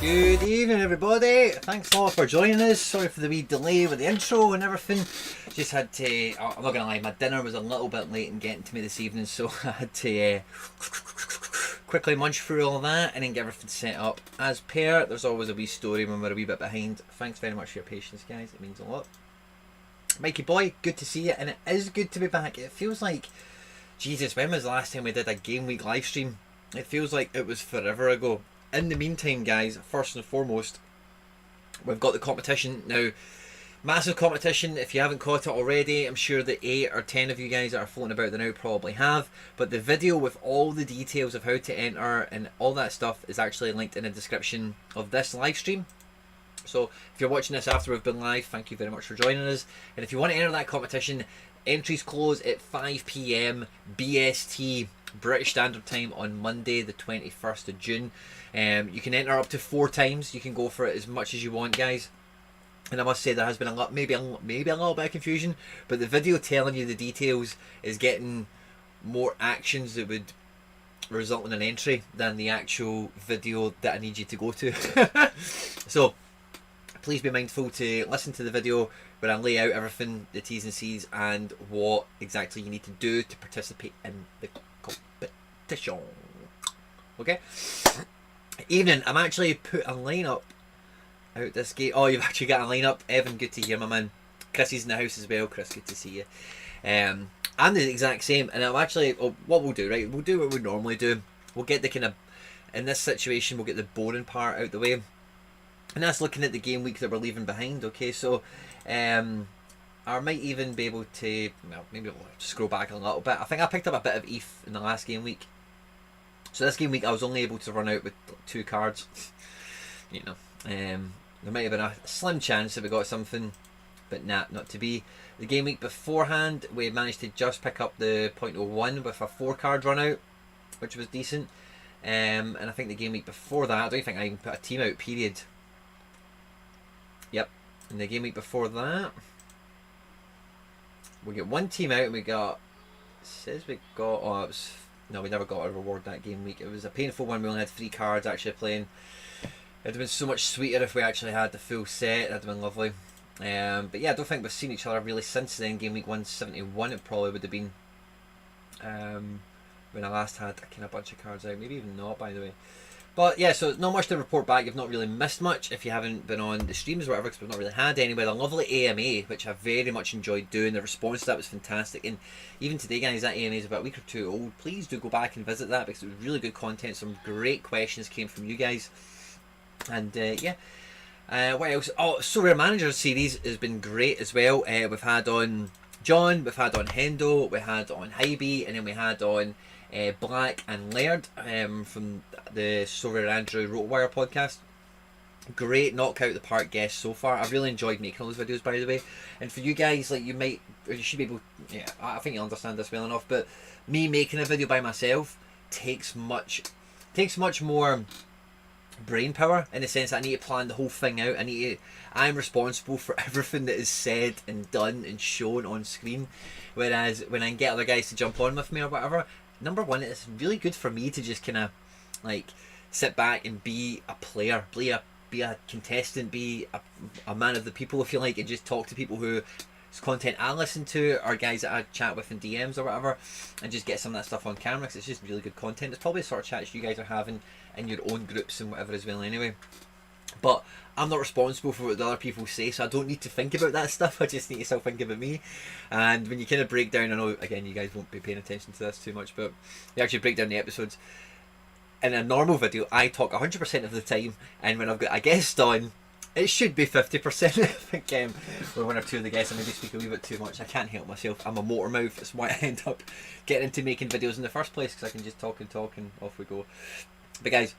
Good evening everybody, thanks a lot for joining us. Sorry for the wee delay with the intro and everything. Just had to, I'm not gonna lie, my dinner was a little bit late in getting to me this evening, so I had to quickly munch through all that and then get everything set up. As per, there's always a wee story when we're a wee bit behind. Thanks very much for your patience guys, it means a lot. Mikey boy, good to see you, and it is good to be back. It feels like, Jesus, when was the last time we did a game week live stream? It feels like it was forever ago. in the meantime, guys, first and foremost, we've got the competition now. Massive competition. If you haven't caught it already, I'm sure that 8 or 10 of you guys that are floating about there now probably have. But the video with all the details of how to enter and all that stuff is actually linked in the description of this live stream. So if you're watching this after we've been live, thank you very much for joining us. And if you want to enter that competition, entries close at 5 PM BST British Standard Time on Monday the 21st of June. You can enter up to 4 times. You can go for it as much as you want, guys. And I must say there has been a lot, maybe a little bit of confusion, but the video telling you the details is getting more actions that would result in an entry than the actual video that I need you to go to. So please be mindful to listen to the video where I lay out everything, the T's and C's, and what exactly you need to do to participate in the competition. Okay? Evening, I'm actually put a lineup out this gate. Oh, you've actually got a lineup. Evan, good to hear, my man. Chrissy's in the house as well. Chris, good to see you. I'm the exact same, and I'm actually, what we'll do, right? We'll do what we normally do. We'll get the kind of, in this situation, we'll get the boring part out the way, and that's looking at the game week that we're leaving behind. Okay, so I might even be able to, well, maybe we'll scroll back a little bit. I think I picked up a bit of ETH in the last game week. So this game week I was only able to run out with 2 cards. You know, there might have been a slim chance that we got something, but nah, not to be. The game week beforehand, we managed to just pick up the 0.01 with a 4 card run out, which was decent. And I think the game week before that, I don't think I even put a team out, period. Yep. And the game week before that, we get 1 team out, and we got, it says we got, oh, it was, no, we never got a reward that game week. It was a painful one. We only had 3 cards actually playing. It would have been so much sweeter if we actually had the full set. That would have been lovely. But yeah, I don't think we've seen each other really since then. Game week 171 it probably would have been, when I last had a kind of bunch of cards out. Maybe even not, by the way. But yeah, so not much to report back. You've not really missed much if you haven't been on the streams or whatever, because we've not really had any. But a lovely AMA, which I very much enjoyed doing. The response to that was fantastic. And even today, guys, that AMA is about a week or 2 old. Please do go back and visit that, because it was really good content. Some great questions came from you guys. And yeah, what else? Oh, SoRare Manager series has been great as well. We've had on John, we've had on Hendo, we had on Hybe, and then we had on Black and Laird from the SoRare Andrew Rotowire podcast. Great knock out the park guests so far. I've really enjoyed making all those videos, by the way. And for you guys, like, you might, or you should be able, yeah, I think you understand this well enough, but me making a video by myself takes much more brain power, in the sense that I need to plan the whole thing out. I'm responsible for everything that is said and done and shown on screen, whereas when I can get other guys to jump on with me or whatever, number one, it's really good for me to just kind of like sit back and be a player, be a contestant, be a man of the people, if you like, and just talk to people whose content I listen to, or guys that I chat with in DMs or whatever, and just get some of that stuff on camera, because it's just really good content. It's probably the sort of chats you guys are having in your own groups and whatever as well anyway. But I'm not responsible for what the other people say, so I don't need to think about that stuff. I just need to still think about me. And when you kind of break down, I know again you guys won't be paying attention to this too much, but you actually break down the episodes. In a normal video, I talk 100% of the time, and when I've got a guest on, it should be 50%. I think with 1 or 2 of the guests I maybe speak a wee bit too much. I can't help myself. I'm a motor mouth. That's why I end up getting into making videos in the first place, because I can just talk and off we go. But guys,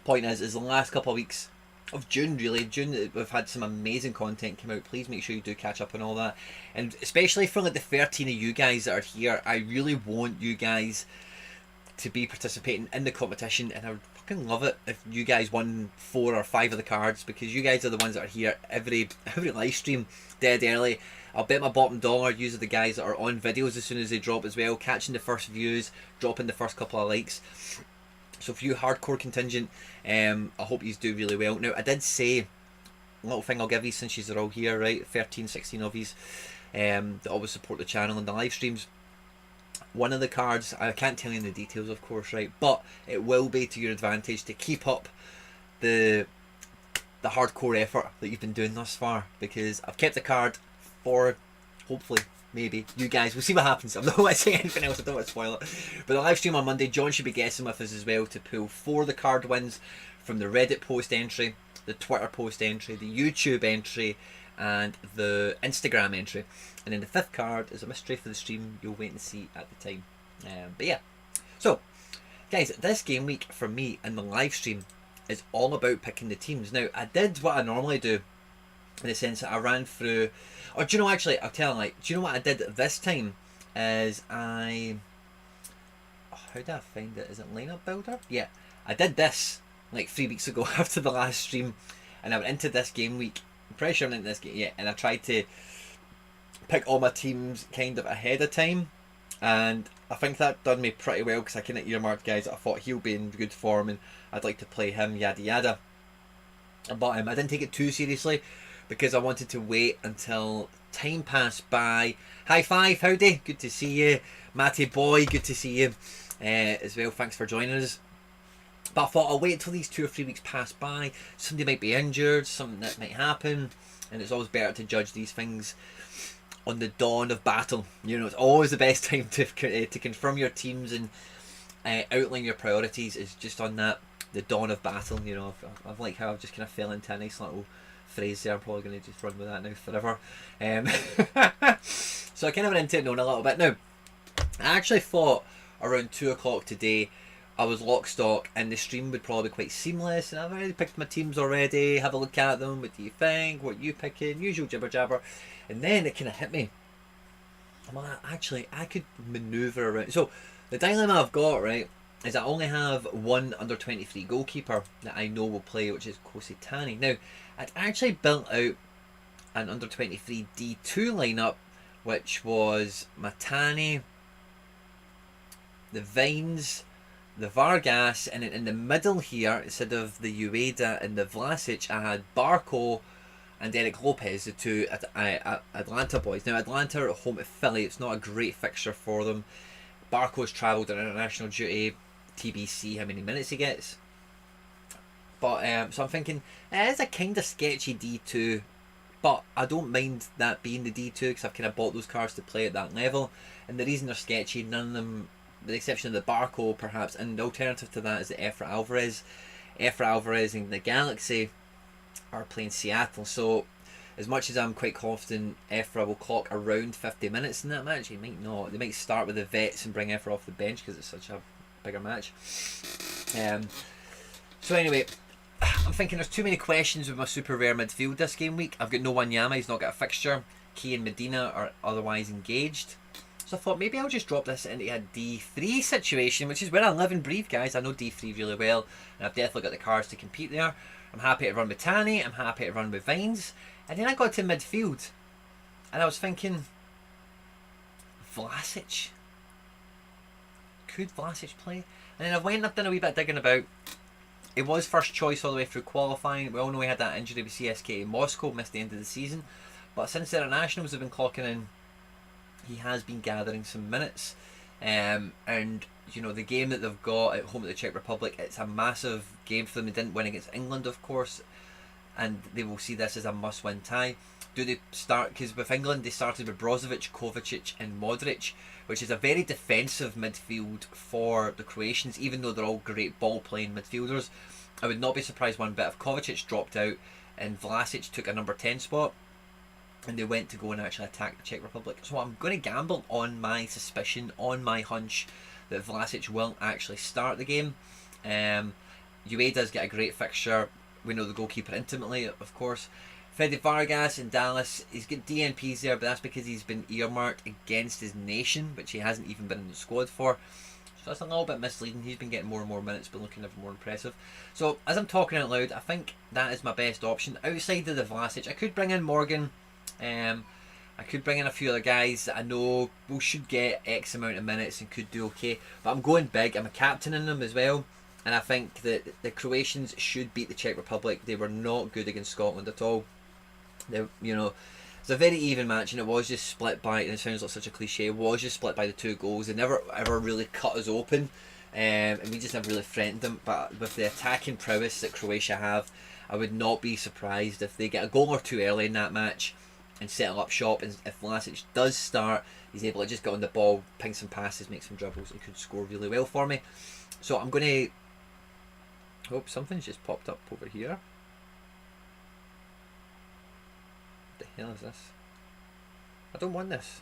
point is the last couple of weeks of June, really, we've had some amazing content come out. Please make sure you do catch up on all that, and especially for like the 13 of you guys that are here, I really want you guys to be participating in the competition, and I would fucking love it if you guys won 4 or 5 of the cards, because you guys are the ones that are here every live stream dead early. I'll bet my bottom dollar you are the guys that are on videos as soon as they drop as well, catching the first views, dropping the first couple of likes. So for you hardcore contingent, I hope you do really well. Now, I did say, a little thing I'll give you since you're all here, right, 13, 16 of you that always support the channel and the live streams. One of the cards, I can't tell you the details of course, right, but it will be to your advantage to keep up the hardcore effort that you've been doing thus far, because I've kept the card for hopefully maybe. You guys, we'll see what happens. I'm not going to say anything else, I don't want to spoil it. But the live stream on Monday, John should be guessing with us as well to pull 4 of the card wins from the Reddit post entry, the Twitter post entry, the YouTube entry, and the Instagram entry. And then the 5th card is a mystery for the stream. You'll wait and see at the time. But yeah. So, guys, this game week for me and the live stream is all about picking the teams. Now, I did what I normally do, in the sense that I ran through, or do you know, actually, I'll tell you, like, do you know what I did this time? Is how did I find it? Is it Lineup Builder? Yeah, I did this like 3 weeks ago after the last stream, and I went into this game week. I'm pretty sure I'm into this game, yeah, and I tried to pick all my teams kind of ahead of time, and I think that done me pretty well, because I kind of earmarked guys that I thought he'll be in good form and I'd like to play him, yada yada. But I didn't take it too seriously, because I wanted to wait until time passed by. High five, howdy, good to see you. Matty boy, good to see you as well, thanks for joining us. But I thought I'll wait until these 2 or 3 weeks pass by. Somebody might be injured, something that might happen, and it's always better to judge these things on the dawn of battle. You know, it's always the best time to confirm your teams and outline your priorities is just on that, the dawn of battle. You know, I've like how I've just kind of fell into a nice little phrase there. I'm probably going to just run with that now forever. So I kind of went into it knowing a little bit. Now, I actually thought around 2 o'clock today I was lock stock and the stream would probably be quite seamless, and I've already picked my teams already, have a look at them, what do you think, what you picking, usual jibber jabber. And then it kind of hit me, I'm like, actually I could manoeuvre around. So the dilemma I've got, right, is I only have one under 23 goalkeeper that I know will play, which is Kositani. Now, I'd actually built out an under 23 D2 lineup, which was Matani, the Vines, the Vargas, and in the middle here, instead of the Ueda and the Vlasic, I had Barco and Eric Lopez, the 2 Atlanta boys. Now, Atlanta are at home to Philly. It's not a great fixture for them. Barco's travelled on international duty. TBC, how many minutes he gets. But so I'm thinking, it is a kind of sketchy D2, but I don't mind that being the D2, because I've kind of bought those cards to play at that level. And the reason they're sketchy, none of them, with the exception of the Barco perhaps, and the alternative to that is the Efra Alvarez. Efra Alvarez and the Galaxy are playing Seattle, so as much as I'm quite confident Efra will clock around 50 minutes in that match, he might not. They might start with the vets and bring Efra off the bench because it's such a bigger match. So anyway, I'm thinking there's too many questions with my super rare midfield this game week. I've got no Wanyama, he's not got a fixture. Key and Medina are otherwise engaged. So I thought maybe I'll just drop this into a D3 situation, which is where I live and breathe, guys. I know D3 really well, and I've definitely got the cards to compete there. I'm happy to run with Tani, I'm happy to run with Vines. And then I got to midfield, and I was thinking, Vlasic. Could Vlasic play? And then I went and I've done a wee bit digging about. It was first choice all the way through qualifying. We all know he had that injury with CSK in Moscow, missed the end of the season. But since the internationals have been clocking in, he has been gathering some minutes. And, you know, the game that they've got at home at the Czech Republic, it's a massive game for them. They didn't win against England, of course, and they will see this as a must-win tie. Do they start, because with England they started with Brozovic, Kovacic and Modric, which is a very defensive midfield for the Croatians, even though they're all great ball-playing midfielders. I would not be surprised one bit if Kovacic dropped out and Vlasic took a number 10 spot and they went to go and actually attack the Czech Republic. So I'm going to gamble on my suspicion, on my hunch, that Vlasic will actually start the game. Ueda's got a great fixture. We know the goalkeeper intimately, of course. Fede Vargas in Dallas, he's got DNPs there, but that's because he's been earmarked against his nation, which he hasn't even been in the squad for. So that's a little bit misleading. He's been getting more and more minutes, but looking ever more impressive. So as I'm talking out loud, I think that is my best option. Outside of the Vlasic, I could bring in Morgan. I could bring in a few other guys that I know should get X amount of minutes and could do okay. But I'm going big. I'm a captain in them as well. And I think that the Croatians should beat the Czech Republic. They were not good against Scotland at all. They, you know, it's a very even match, and it was just split by, and it sounds like such a cliche, it was just split by the 2 goals. They never ever really cut us open, and we just never really threatened them. But with the attacking prowess that Croatia have, I would not be surprised if they get a goal or 2 early in that match, and settle up shop. And if Vlasic does start, he's able to just get on the ball, ping some passes, make some dribbles, and could score really well for me. So I'm going to... Oh, something's just popped up over here. What the hell is this? I don't want this.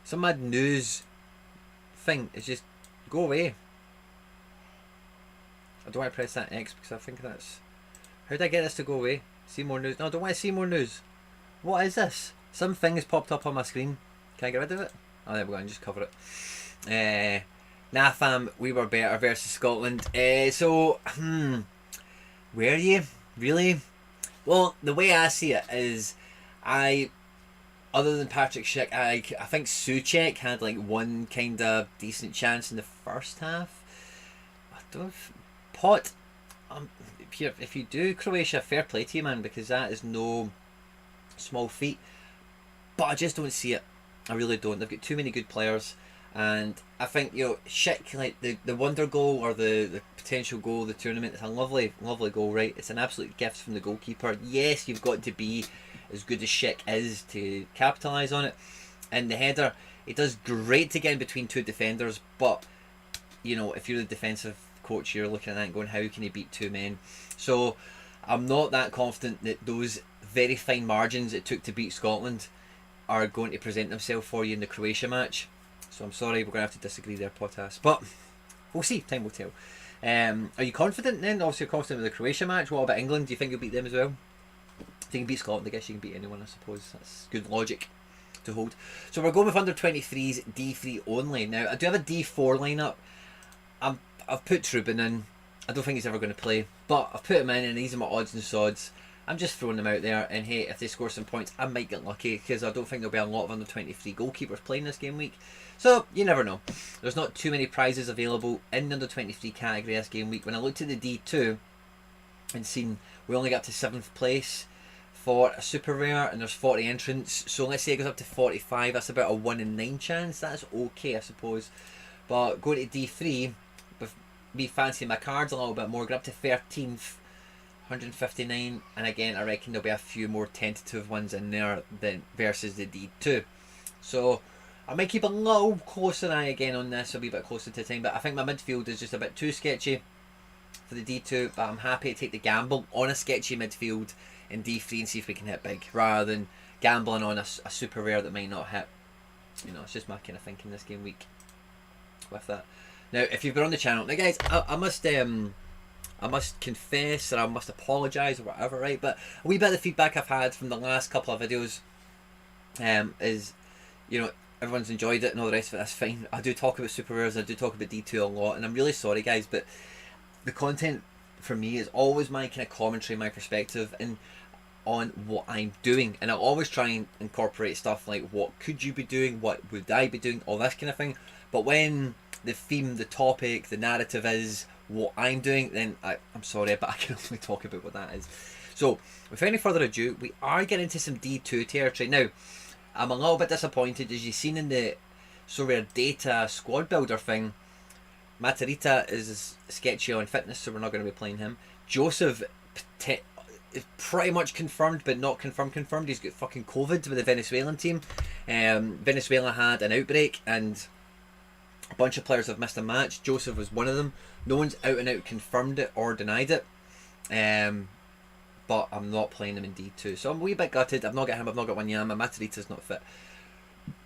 Some mad news thing is just... Go away. I don't want to press that X because I think that's... How did I get this to go away? See more news? No, I don't want to see more news. What is this? Something has popped up on my screen. Can I get rid of it? Oh, there we go, and just cover it. Nah fam, we were better versus Scotland. Were you? Really? Well, the way I see it is, other than Patrick Schick, I think Souček had like one kind of decent chance in the first half. I don't... Pot, if you do Croatia, fair play to you, man, because that is no small feat. But I just don't see it. I really don't. They've got too many good players, and I think, you know, Schick, like the wonder goal or the potential goal of the tournament, it's a lovely goal, right? It's an absolute gift from the goalkeeper. Yes, you've got to be as good as Schick is to capitalise on it. And the header, it does great to get in between two defenders, but you know, if you're the defensive coach, you're looking at that and going, how can he beat two men? So I'm not that confident that those very fine margins it took to beat Scotland are going to present themselves for you in the Croatia match. So I'm sorry, we're going to have to disagree there, Potas. But we'll see, time will tell. Are you confident then? Obviously you're confident with the Croatia match. What about England? Do you think you'll beat them as well? If you can beat Scotland, I guess you can beat anyone, I suppose. That's good logic to hold. So we're going with under 23s D3 only. Now I do have a D4 lineup. I've put Trubin in. I don't think he's ever going to play, but I've put him in, and these are my odds and sods. I'm just throwing them out there, and hey, if they score some points, I might get lucky, because I don't think there'll be a lot of under 23 goalkeepers playing this game week. So you never know. There's not too many prizes available in the under 23 category this game week. When I looked at the D2 and seen we only got to 7th place for a super rare, and there's 40 entrants, so let's say it goes up to 45. That's about a 1 in 9 chance. That's okay, I suppose. But going to D3, with me fancying my cards a little bit more, going up to 13th, 159, and again I reckon there'll be a few more tentative ones in there than versus the D2. So I might keep a little closer eye again on this, a wee bit closer to time, but I think my midfield is just a bit too sketchy for the D2, but I'm happy to take the gamble on a sketchy midfield in D3 and see if we can hit big, rather than gambling on a super rare that might not hit. You know, it's just my kind of thinking this game week with that. Now, if you've been on the channel, now guys, I must confess, or I must apologise or whatever, right? But a wee bit of the feedback I've had from the last couple of videos is, you know, everyone's enjoyed it and all the rest of it. That's fine. I do talk about super rares, I do talk about D2 a lot, and I'm really sorry, guys, but the content for me is always my kind of commentary, my perspective, and on what I'm doing, and I'll always try and incorporate stuff like what could you be doing, what would I be doing, all this kind of thing. But when the theme, the topic, the narrative is what I'm doing, then I'm sorry, but I can only talk about what that is. So without any further ado, we are getting into some D2 territory. Now I'm a little bit disappointed, as you've seen in the SoRare data squad builder thing. Matarita is sketchy on fitness, so we're not going to be playing him. Joseph is pretty much confirmed, but not confirmed. He's got fucking COVID with the Venezuelan team. Venezuela had an outbreak, and a bunch of players have missed a match. Joseph was one of them. No one's out and out confirmed it or denied it. But I'm not playing him in D2. So I'm a wee bit gutted. I've not got him, I've not got Wanyama. Matarita's not fit.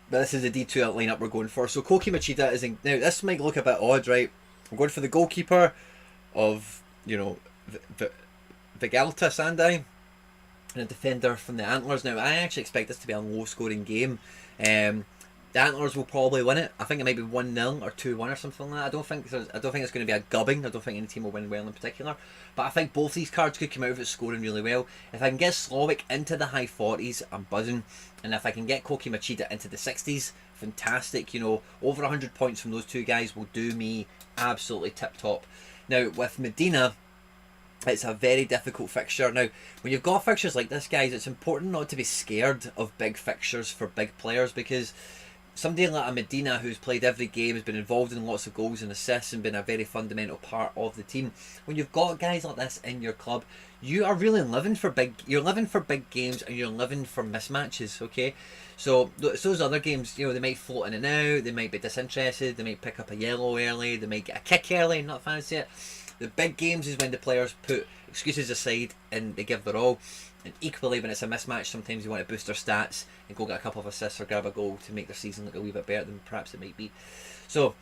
But this is the D2 lineup we're going for. So Koki Machida is in... Now, this might look a bit odd, right? I'm going for the goalkeeper of, you know, Vigalta Sandai, and a defender from the Antlers. Now, I actually expect this to be a low-scoring game. The Antlers will probably win it. I think it might be 1-0 or 2-1 or something like that. I don't think it's going to be a gubbing. I don't think any team will win well in particular. But I think both these cards could come out of it scoring really well. If I can get Slovic into the high 40s, I'm buzzing. And if I can get Koki Machida into the 60s, fantastic. You know, over 100 points from those two guys will do me absolutely tip-top. Now, with Medina, it's a very difficult fixture. Now, when you've got fixtures like this, guys, it's important not to be scared of big fixtures for big players, because somebody like a Medina who's played every game, has been involved in lots of goals and assists and been a very fundamental part of the team. When you've got guys like this in your club, you are really living for you're living for big games and you're living for mismatches, okay? So those other games, you know, they might float in and out, they might be disinterested, they might pick up a yellow early, they might get a kick early, not fancy it. The big games is when the players put excuses aside and they give their all. And equally, when it's a mismatch, sometimes you want to boost their stats and go get a couple of assists or grab a goal to make their season look a wee bit better than perhaps it might be. So,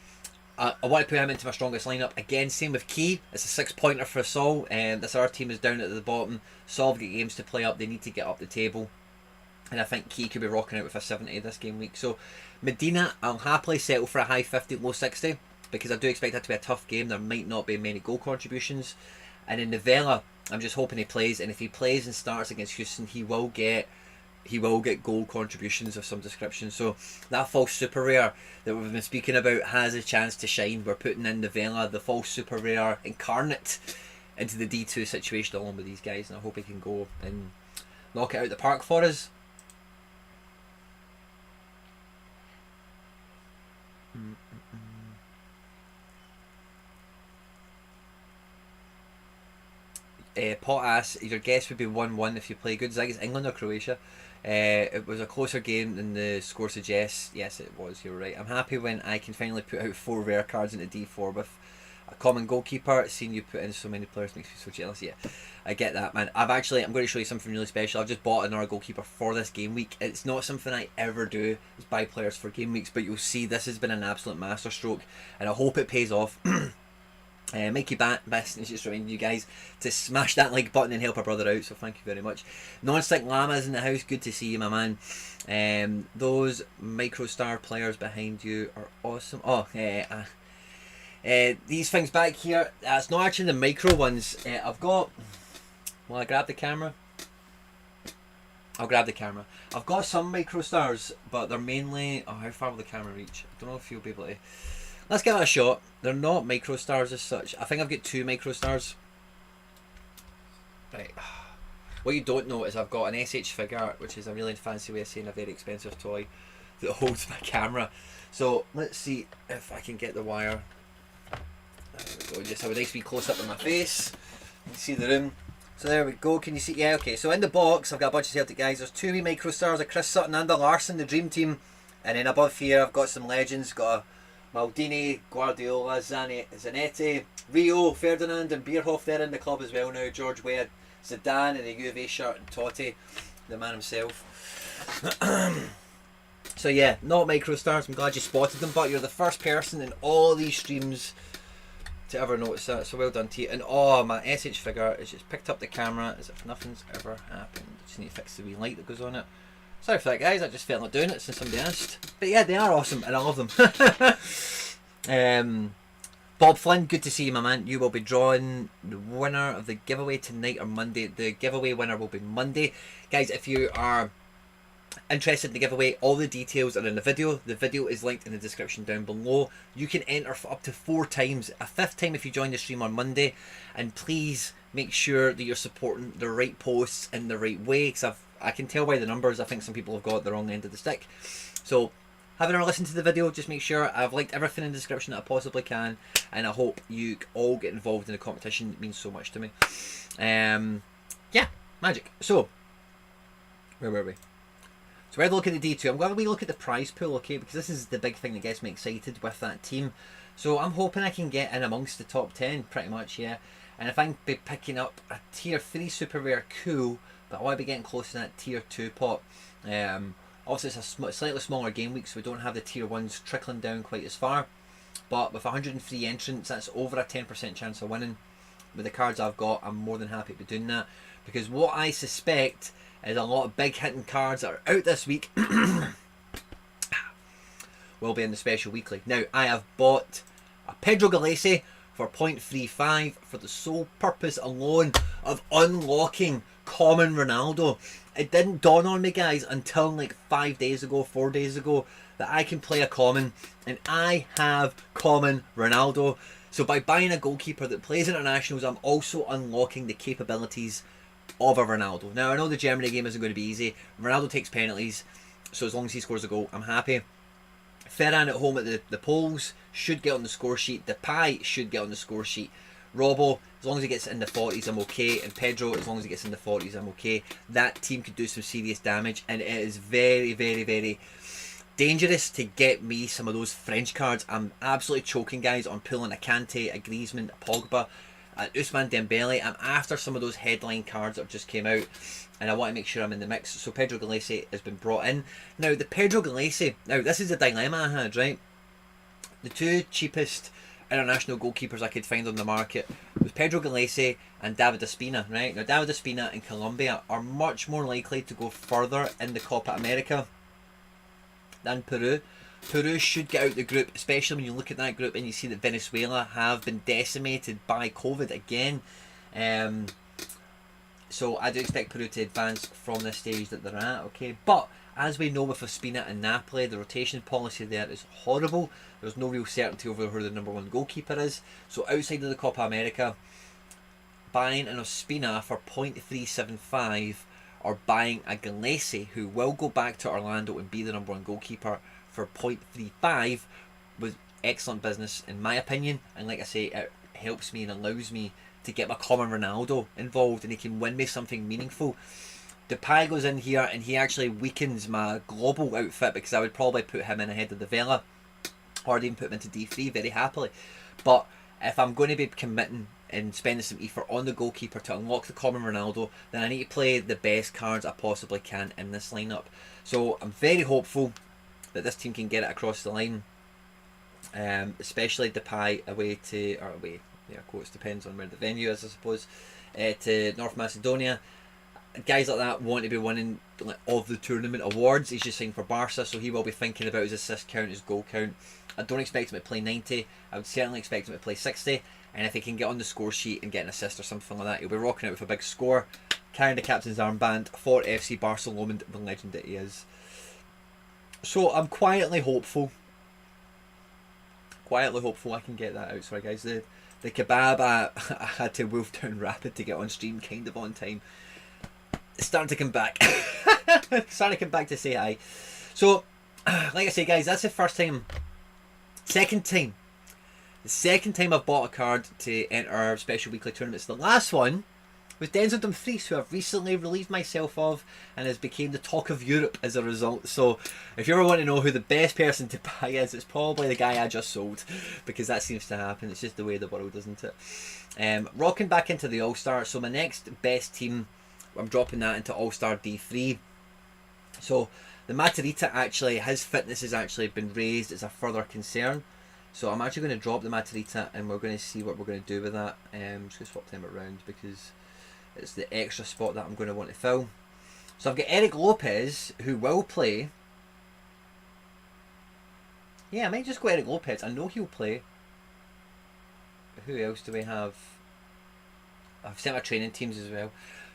I want to put him into my strongest lineup. Again, same with Key. It's a 6-pointer for Sol. This other team is down at the bottom. Sol have got games to play up. They need to get up the table. And I think Key could be rocking out with a 70 this game week. So, Medina, I'll happily settle for a high 50, low 60. Because I do expect that to be a tough game. There might not be many goal contributions. And in Novella, I'm just hoping he plays, and if he plays and starts against Houston, he will get goal contributions of some description. So that false super rare that we've been speaking about has a chance to shine. We're putting in Novella, the false super rare incarnate, into the D2 situation along with these guys, and I hope he can go and knock it out the park for us. Potass, your guess would be 1-1 if you play good. Zag, it's England or Croatia. It was a closer game than the score suggests. Yes, it was, you're right. I'm happy when I can finally put out 4 rare cards into D4 with a common goalkeeper. Seeing you put in so many players makes me so jealous. Yeah, I get that, man. I'm going to show you something really special. I've just bought another goalkeeper for this game week. It's not something I ever do, is buy players for game weeks, but you'll see this has been an absolute masterstroke, and I hope it pays off. Mikey Best is just reminding you guys to smash that like button and help our brother out, so thank you very much. Non-stick Llama's in the house, good to see you, my man. Those microstar players behind you are awesome. These things back here, it's not actually the micro ones. I've got, will I grab the camera? I'll grab the camera. I've got some microstars, but they're mainly, how far will the camera reach? I don't know if you'll be able to. Let's give it a shot. They're not microstars as such. I think I've got 2 microstars. Right. What you don't know is I've got an SH figure, which is a really fancy way of saying a very expensive toy that holds my camera. So let's see if I can get the wire. There we go. Just have a nice wee close up of my face. You can see the room. So there we go. Can you see? Yeah, okay. So in the box, I've got a bunch of Celtic guys. There's 2 wee microstars of Chris Sutton and a Larson, the dream team. And then above here, I've got some legends. Got a Maldini, Guardiola, Zanetti, Rio, Ferdinand and Bierhoff there in the club as well now. George Weah, Zidane in the U of A shirt, and Totti, the man himself. So yeah, not microstars. I'm glad you spotted them, but you're the first person in all these streams to ever notice that. So well done to you. And oh, my SH figure has just picked up the camera as if nothing's ever happened. Just need to fix the wee light that goes on it. Sorry for that, guys. I just felt like doing it since somebody asked. But yeah, they are awesome and I love them. Bob Flynn, good to see you, my man. You will be drawing the winner of the giveaway tonight or Monday. The giveaway winner will be Monday. Guys, if you are interested in the giveaway, all the details are in the video. The video is linked in the description down below. You can enter for up to 4 times. A 5th time if you join the stream on Monday. And please make sure that you're supporting the right posts in the right way, because I can tell by the numbers, I think some people have got the wrong end of the stick. So, having a listen to the video, just make sure I've linked everything in the description that I possibly can, and I hope you all get involved in the competition. It means so much to me. Yeah, magic. So, where were we? So we're looking at the D2. I'm going to look at the prize pool, okay, because this is the big thing that gets me excited with that team. So I'm hoping I can get in amongst the top 10, pretty much, yeah. And if I can be picking up a tier 3 super rare, cool. But I want to be getting close to that tier 2 pot. Obviously it's a slightly smaller game week, so we don't have the tier 1s trickling down quite as far. But with 103 entrants, that's over a 10% chance of winning. With the cards I've got, I'm more than happy to be doing that. Because what I suspect is a lot of big hitting cards that are out this week will be in the special weekly. Now, I have bought a Pedro Galese for 0.35 for the sole purpose alone of unlocking common Ronaldo. It didn't dawn on me, guys, until like 5 days ago, 4 days ago, that I can play a common, and I have common Ronaldo. So by buying a goalkeeper that plays internationals, I'm also unlocking the capabilities of a Ronaldo. Now, I know the Germany game isn't going to be easy. Ronaldo takes penalties, so as long as he scores a goal, I'm happy. Ferran at home at the polls should get on the score sheet. Depay should get on the score sheet. Robbo, as long as he gets in the 40s, I'm okay. And Pedro, as long as he gets in the 40s, I'm okay. That team could do some serious damage, and it is very, very, very dangerous to get me some of those French cards. I'm absolutely choking, guys, on pulling a Kante, a Griezmann, a Pogba, Ousmane Dembele. I'm after some of those headline cards that have just came out, and I want to make sure I'm in the mix. So Pedro Galese has been brought in. Now, the Pedro Galese, now this is a dilemma I had, right? The two cheapest international goalkeepers I could find on the market was Pedro Galese and David Ospina, right? Now, David Ospina in Colombia are much more likely to go further in the Copa America than Peru. Peru should get out the group, especially when you look at that group and you see that Venezuela have been decimated by COVID again. So I do expect Peru to advance from this stage that they're at, okay? But as we know with Ospina and Napoli, the rotation policy there is horrible. There's no real certainty over who the number one goalkeeper is. So outside of the Copa America, buying an Ospina for 0.375 or buying a Galese who will go back to Orlando and be the number one goalkeeper for 0.35 was excellent business in my opinion. And like I say, it helps me and allows me to get my common Ronaldo involved, and he can win me something meaningful. Depay goes in here and he actually weakens my global outfit, because I would probably put him in ahead of the Vela, or I'd even put him into D3 very happily. But if I'm going to be committing and spending some ether on the goalkeeper to unlock the common Ronaldo, then I need to play the best cards I possibly can in this lineup. So I'm very hopeful that this team can get it across the line, especially Depay away to, or away, yeah, of course, depends on where the venue is, I suppose, to North Macedonia. Guys like that want to be winning of the tournament awards. He's just signed for Barca, so he will be thinking about his assist count, his goal count. I don't expect him to play 90. I would certainly expect him to play 60. And if he can get on the score sheet and get an assist or something like that, he'll be rocking out with a big score, carrying the captain's armband for FC Barcelona, the legend that he is. So I'm quietly hopeful I can get that out. Sorry guys, the kebab I had to wolf down rapid to get on stream kind of on time. It's starting to come back. Starting to come back to say hi. So, like I say guys, that's the first time. The second time I've bought a card to enter special weekly tournaments. The last one was Denzel Dumfries, who I've recently relieved myself of and has become the talk of Europe as a result. So if you ever want to know who the best person to buy is, it's probably the guy I just sold, because that seems to happen. It's just the way of the world, isn't it? Rocking back into the All-Star. So my next best team, I'm dropping that into All-Star D3. So the Matarrita, actually, his fitness has actually been raised as a further concern. So I'm actually going to drop the Matarrita and we're going to see what we're going to do with that. I'm just going to swap them around because it's the extra spot that I'm going to want to fill. So I've got Eric Lopez, who will play. Yeah, I might just go Eric Lopez. I know he'll play. Who else do we have? I've sent my training teams as well.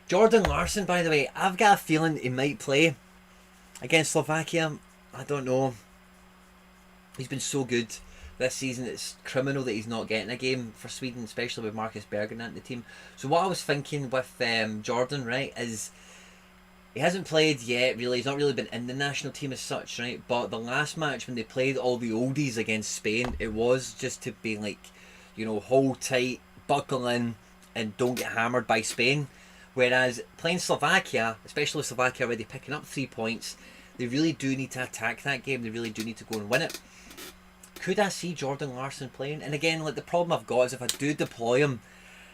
Jordan Larson, by the way, I've got a feeling he might play against Slovakia. I don't know. He's been so good this season. It's criminal that he's not getting a game for Sweden, especially with Marcus Bergen in the team. So what I was thinking with Jordan, right, is he hasn't played yet, really. He's not really been in the national team as such, right? But the last match when they played all the oldies against Spain, it was just to be like, you know, hold tight, buckle in, and don't get hammered by Spain. Whereas playing Slovakia, especially Slovakia already picking up 3 points, they really do need to attack that game. They really do need to go and win it. Could I see Jordan Larson playing? And again, like, the problem I've got is if I do deploy him,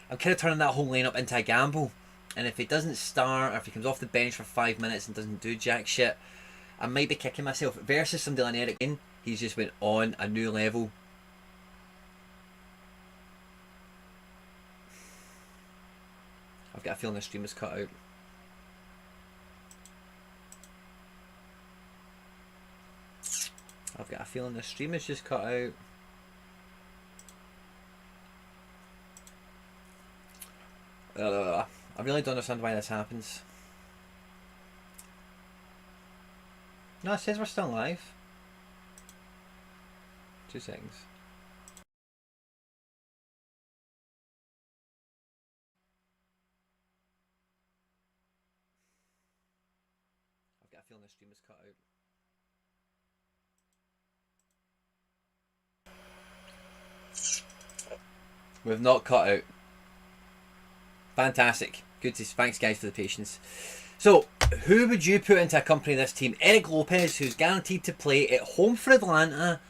I'm kind of turning that whole lineup into a gamble. And if he doesn't start, or if he comes off the bench for 5 minutes and doesn't do jack shit, I might be kicking myself. Versus somebody like Eric Kane, he's just went on a new level. I've got a feeling the stream is cut out. I've got a feeling the stream is just cut out. I really don't understand why this happens. No, it says we're still live. 2 seconds. I've got a feeling the stream is cut out. We've not cut out. Fantastic. Good to thanks guys for the patience. So, who would you put into accompany this team? Eric Lopez, who's guaranteed to play at home for Atlanta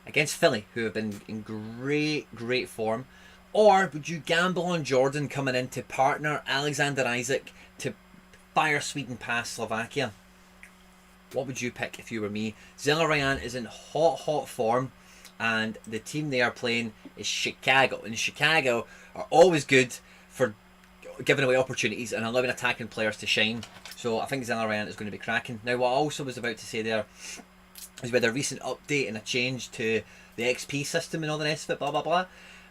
against Philly, who have been in great form. Or would you gamble on Jordan coming in to partner Alexander Isak to fire Sweden past Slovakia? What would you pick if you were me? Zelarayan is in hot form, and the team they are playing is Chicago. And Chicago are always good for giving away opportunities and allowing attacking players to shine. So I think Zelarayan is going to be cracking. Now, what I also was about to say there is with a recent update and a change to the XP system and all the rest of it, blah blah blah,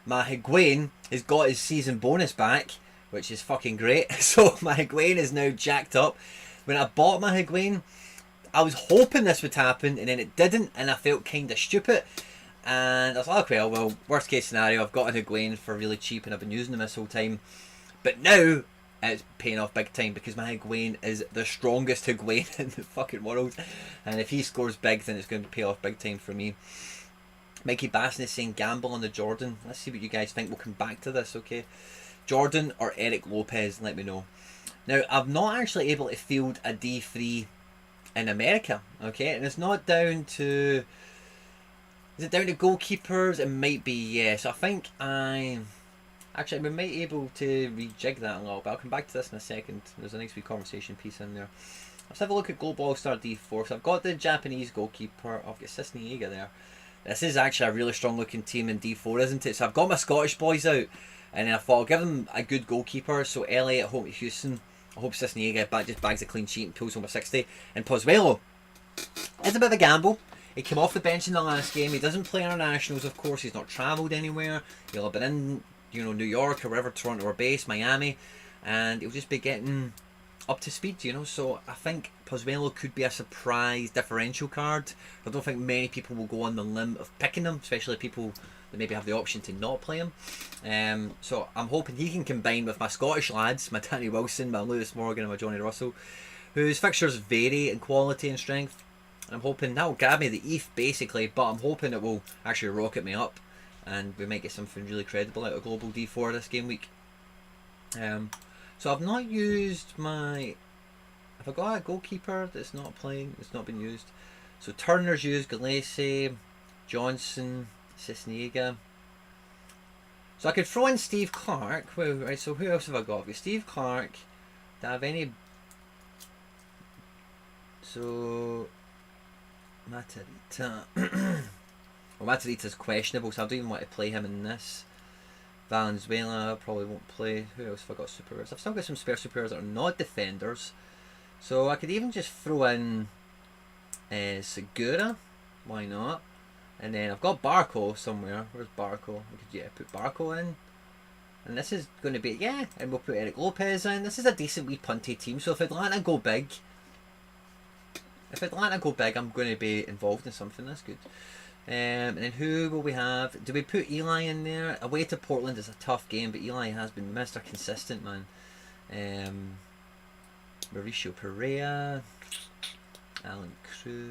my Higuain has got his season bonus back, which is fucking great. So my Higuain is now jacked up. When I bought my Higuain, I was hoping this would happen, and then it didn't, and I felt kind of stupid. And I was like, okay, well, worst case scenario, I've got a Higuain for really cheap, and I've been using them this whole time. But now it's paying off big time because my Higuain is the strongest Higuain in the fucking world, and if he scores big, then it's going to pay off big time for me. Mikey Basson is saying gamble on the Jordan. Let's see what you guys think. We'll come back to this, okay? Jordan or Eric Lopez, let me know. Now, I'm not actually able to field a D3 in America, okay? And it's not down to... Is it down to goalkeepers? It might be, yeah. So I think actually, we might be able to rejig that a little bit. I'll come back to this in a second. There's a nice wee conversation piece in there. Let's have a look at Global All-Star D4. So I've got the Japanese goalkeeper. I've got Cisniega there. This is actually a really strong looking team in D4, isn't it? So I've got my Scottish boys out, and then I thought I'll give them a good goalkeeper. So LA at home to Houston. I hope Cisniega just bags a clean sheet and pulls home a 60. And Pozuelo, it's a bit of a gamble. He came off the bench in the last game. He doesn't play internationals, of course. He's not travelled anywhere. He'll have been in, New York or wherever Toronto are based, Miami, and he'll just be getting up to speed, So I think Pozuelo could be a surprise differential card. I don't think many people will go on the limb of picking him, especially people that maybe have the option to not play him. So I'm hoping he can combine with my Scottish lads, my Danny Wilson, my Lewis Morgan and my Johnny Russell, whose fixtures vary in quality and strength. I'm hoping that will grab me the ETH basically, but I'm hoping it will actually rocket me up and we might get something really credible out of Global D4 this game week. So I've not used my... Have I got a goalkeeper that's not playing? It's not been used. So Turner's used, Gallese, Johnson, Cisniega. So I could throw in Steve Clark. Well, right, so who else have I got? I've got Steve Clark. Do I have any... So... Matarita. Well, Matarita's questionable, so I don't even want to play him in this. Valenzuela probably won't play. Who else have I got super rares? I've still got some spare super rares that are not defenders. So I could even just throw in Segura. Why not? And then I've got Barco somewhere. Where's Barco? I could put Barco in. And this is going to be, and we'll put Eric Lopez in. This is a decent wee punty team. So if Atlanta go big, I'm going to be involved in something. That's good. And then who will we have? Do we put Eli in there? Away to Portland is a tough game, but Eli has been Mr. Consistent, man. Mauricio Pereira, Alan Cruz.